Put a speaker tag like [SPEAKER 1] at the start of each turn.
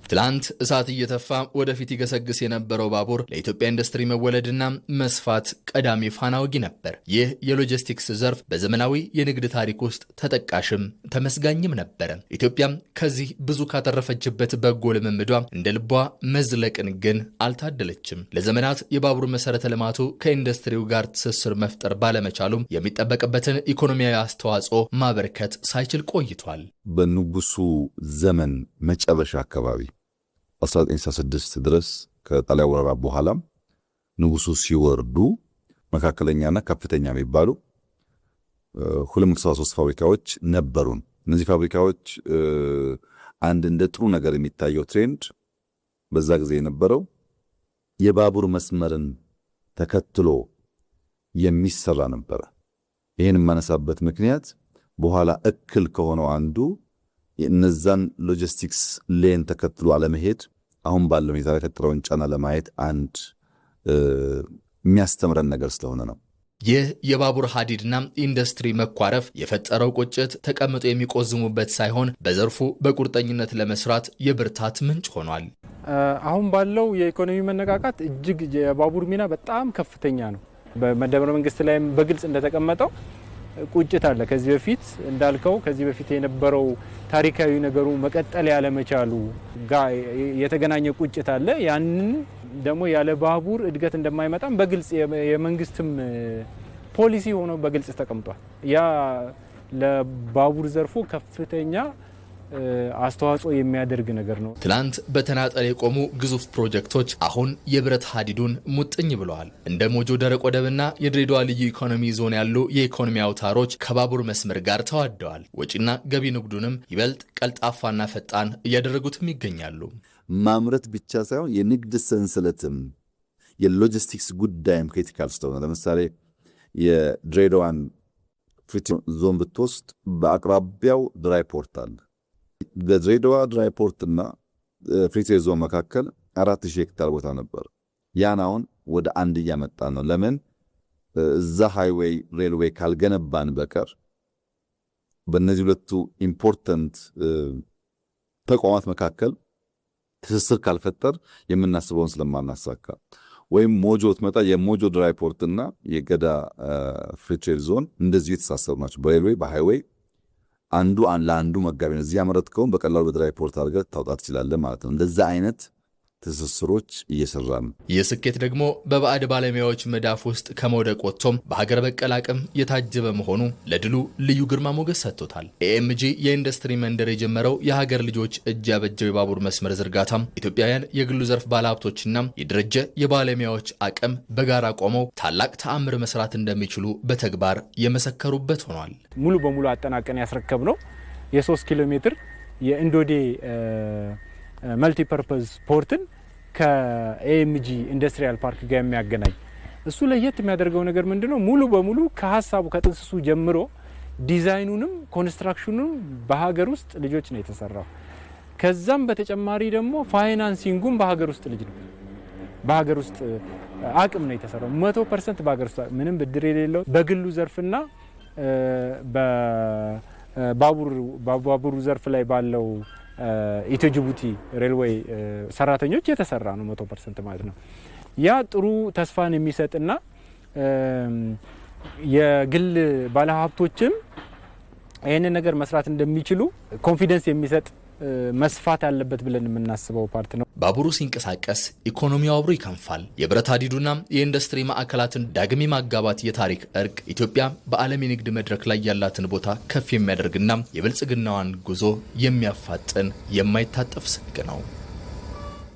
[SPEAKER 1] ትላንት እሳት እየተፋ ወደፊት ይገሰግስ የነበረው ባቡር ለኢትዮጵያ ኢንዱስትሪ መወለድና መስፋት ቀዳሚ ፋና ወጊ ነበር። ይህ የሎጂስቲክስ ዘርፍ በዘመናዊ የንግድ ታሪክ ውስጥ ተጠቃሽም ተመስጋኝም ነበር። ኢትዮጵያም ከዚህ ብዙ ካተረፈችበት በጎ ልምምዷ እንደ ልቧ መዝለቅን ግን አልታደለችም። ለዘመናት የባቡር መሰረተ ልማቱ ከኢንዱስትሪው ጋር ትስስር መፍጠር ባለመቻሉም የሚጠበቅበትን ኢኮኖሚያዊ አስተዋጽኦ ማበርከት ሳይችል ቆይቷል።
[SPEAKER 2] በንጉሱ ዘመን መጨረሻ አካባቢ 1966 ድረስ ከጣሊያን ወረራ በኋላ ንጉሱ ሲወርዱ መካከለኛና ከፍተኛ የሚባሉ 273 ፋብሪካዎች ነበሩን። እነዚህ ፋብሪካዎች አንድ እንደ ጥሩ ነገር የሚታየው ትሬንድ በዛ ጊዜ የነበረው የባቡር መስመርን ተከትሎ የሚሰራ ነበር። ይህን የማነሳበት ምክንያት በኋላ እክል ከሆነው አንዱ የነዛን ሎጂስቲክስ ሌን ተከትሎ አለመሄድ አሁን ባለው ሁኔታ የተፈጠረውን ጫና ለማየት አንድ የሚያስተምረን ነገር ስለሆነ ነው።
[SPEAKER 1] ይህ የባቡር ሐዲድና ኢንዱስትሪ መኳረፍ የፈጠረው ቁጭት ተቀምጦ የሚቆዝሙበት ሳይሆን በዘርፉ በቁርጠኝነት ለመስራት የብርታት ምንጭ ሆኗል።
[SPEAKER 3] አሁን ባለው የኢኮኖሚ መነቃቃት እጅግ የባቡር ሚና በጣም ከፍተኛ ነው። በመደመር መንግስት ላይም በግልጽ እንደተቀመጠው ቁጭት አለ። ከዚህ በፊት እንዳልከው ከዚህ በፊት የነበረው ታሪካዊ ነገሩ መቀጠል ያለመቻሉ ጋር የተገናኘ ቁጭት አለ። ያንን ደግሞ ያለ ባቡር እድገት እንደማይመጣም በግልጽ የመንግስትም ፖሊሲ ሆኖ በግልጽ ተቀምጧል። ያ ለባቡር ዘርፉ ከፍተኛ አስተዋጽኦ የሚያደርግ ነገር ነው።
[SPEAKER 1] ትላንት በተናጠል የቆሙ ግዙፍ ፕሮጀክቶች አሁን የብረት ሐዲዱን ሙጥኝ ብለዋል። እንደ ሞጆ ደረቅ ወደብና የድሬዳዋ ልዩ ኢኮኖሚ ዞን ያሉ የኢኮኖሚ አውታሮች ከባቡር መስመር ጋር ተዋደዋል። ወጪና ገቢ ንግዱንም ይበልጥ ቀልጣፋና ፈጣን እያደረጉትም ይገኛሉ።
[SPEAKER 2] ማምረት ብቻ ሳይሆን የንግድ ሰንሰለትም የሎጂስቲክስ ጉዳይም ክሪቲካል ስለሆነ ለምሳሌ የድሬዳዋን ፍሪ ዞን ብትወስድ በአቅራቢያው ድራይ ፖርት አለ። በድሬዳዋ ድራይ ፖርትና ፍሪ ትሬድ ዞን መካከል 4000 ሄክታር ቦታ ነበር። ያን አሁን ወደ አንድ እያመጣ ነው። ለምን እዛ ሃይዌይ ሬልዌይ ካልገነባን በቀር በእነዚህ ሁለቱ ኢምፖርታንት ተቋማት መካከል ትስስር ካልፈጠር የምናስበውን ስለማናሳካ ወይም ሞጆ ትመጣ የሞጆ ድራይ ፖርትና የገዳ ፍሪ ትሬድ ዞን እንደዚህ የተሳሰሩ ናቸው። በሬልዌይ በሃይዌይ አንዱ ለአንዱ መጋቢ ነው። እዚህ ያመረትከውን በቀላሉ በድራይ ፖርት አድርገህ ታውጣት ትችላለህ ማለት ነው። እንደዛ አይነት ትስስሮች እየሰራን ነው።
[SPEAKER 1] ይህ ስኬት ደግሞ በባዕድ ባለሙያዎች መዳፍ ውስጥ ከመውደቅ ወጥቶም በሀገር በቀል አቅም የታጀበ መሆኑ ለድሉ ልዩ ግርማ ሞገስ ሰጥቶታል። ኤኤምጂ የኢንዱስትሪ መንደር የጀመረው የሀገር ልጆች እጅ ያበጀው የባቡር መስመር ዝርጋታም ኢትዮጵያውያን የግሉ ዘርፍ ባለሀብቶችና የደረጀ የባለሙያዎች አቅም በጋራ ቆመው ታላቅ ተአምር መስራት እንደሚችሉ በተግባር የመሰከሩበት ሆኗል።
[SPEAKER 3] ሙሉ በሙሉ አጠናቀን ያስረከብነው የ3 ኪሎ ሜትር የኢንዶዴ መልቲፐርፐዝ ፖርትን ከኤኤምጂ ኢንዱስትሪያል ፓርክ ጋር የሚያገናኝ እሱ ለየት የሚያደርገው ነገር ምንድነው? ሙሉ በሙሉ ከሐሳቡ ከጥንስሱ ጀምሮ ዲዛይኑንም ኮንስትራክሽኑንም በሀገር ውስጥ ልጆች ነው የተሰራው። ከዛም በተጨማሪ ደግሞ ፋይናንሲንጉም በሀገር ውስጥ ልጅ ነው፣ በሀገር ውስጥ አቅም ነው የተሰራው። 100% በሀገር ውስጥ ምንም ብድር የሌለው በግሉ ዘርፍና በባቡሩ ዘርፍ ላይ ባለው ኢትዮ ጅቡቲ ሬልዌይ ሰራተኞች የተሰራ ነው 100% ማለት ነው። ያ ጥሩ ተስፋን የሚሰጥና የግል ባለሀብቶችም ይህንን ነገር መስራት እንደሚችሉ ኮንፊደንስ የሚሰጥ መስፋት አለበት ብለን የምናስበው ፓርት ነው።
[SPEAKER 1] ባቡሩ ሲንቀሳቀስ ኢኮኖሚው አብሮ ይከንፋል። የብረት ሐዲዱና የኢንዱስትሪ ማዕከላትን ዳግም ማጋባት የታሪክ እርቅ ኢትዮጵያ በዓለም የንግድ መድረክ ላይ ያላትን ቦታ ከፍ የሚያደርግና የብልጽግናዋን ጉዞ የሚያፋጥን የማይታጠፍ ስንቅ ነው።